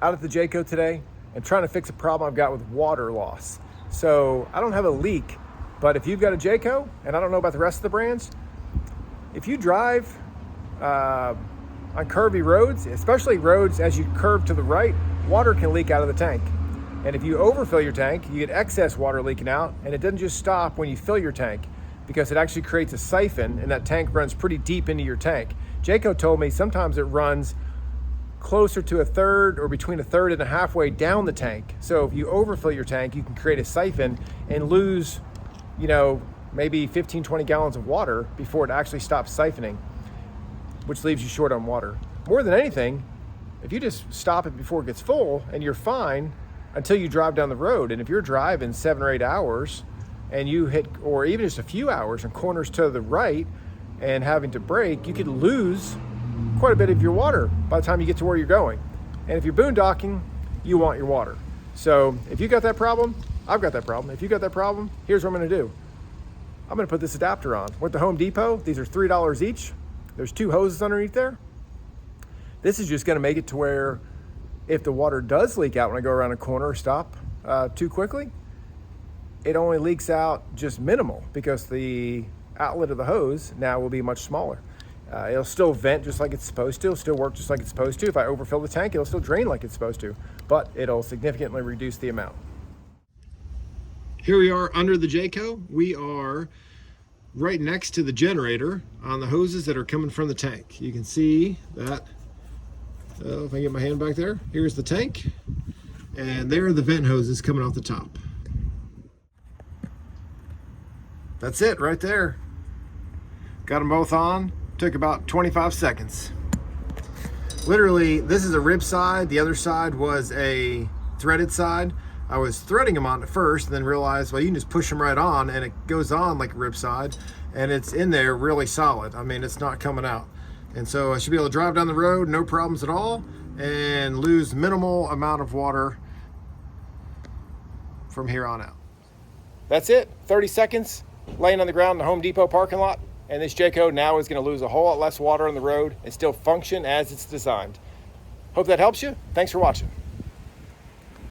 out at the Jayco today and trying to fix a problem I've got with water loss. So I don't have a leak, but if you've got a Jayco, and I don't know about the rest of the brands, if you drive on curvy roads, especially roads as you curve to the right, water can leak out of the tank. And if you overfill your tank, you get excess water leaking out, and it doesn't just stop when you fill your tank, because it actually creates a siphon, and that tank runs pretty deep into your tank. Jayco told me sometimes it runs closer to a third or between a third and a halfway down the tank. So if you overfill your tank, you can create a siphon and lose, maybe 15, 20 gallons of water before it actually stops siphoning, which leaves you short on water. More than anything, if you just stop it before it gets full, and you're fine until you drive down the road. And if you're driving 7 or 8 hours and you hit, or even just a few hours and corners to the right and having to brake, you could lose quite a bit of your water by the time you get to where you're going. And if you're boondocking, you want your water. So if you got that problem, I've got that problem. If you got that problem, here's what I'm gonna do. I'm gonna put this adapter on. Went to Home Depot, these are $3 each. There's 2 hoses underneath there. This is just gonna make it to where if the water does leak out when I go around a corner or stop too quickly, it only leaks out just minimal, because the outlet of the hose now will be much smaller. It'll still vent just like it's supposed to. It'll still work just like it's supposed to. If I overfill the tank, it'll still drain like it's supposed to, but it'll significantly reduce the amount. Here we are under the Jayco. We are right next to the generator on the hoses that are coming from the tank. You can see that, if I get my hand back there, here's the tank, and there are the vent hoses coming off the top. That's it right there. Got them both on. Took about 25 seconds. Literally, this is a rib side. The other side was a threaded side. I was threading them on at first and then realized, well, you can just push them right on and it goes on like a rib side, and it's in there really solid. I mean, it's not coming out. And so I should be able to drive down the road, no problems at all, and lose minimal amount of water from here on out. That's it, 30 seconds laying on the ground in the Home Depot parking lot. And this Jayco now is going to lose a whole lot less water on the road and still function as it's designed. Hope that helps you. Thanks for watching.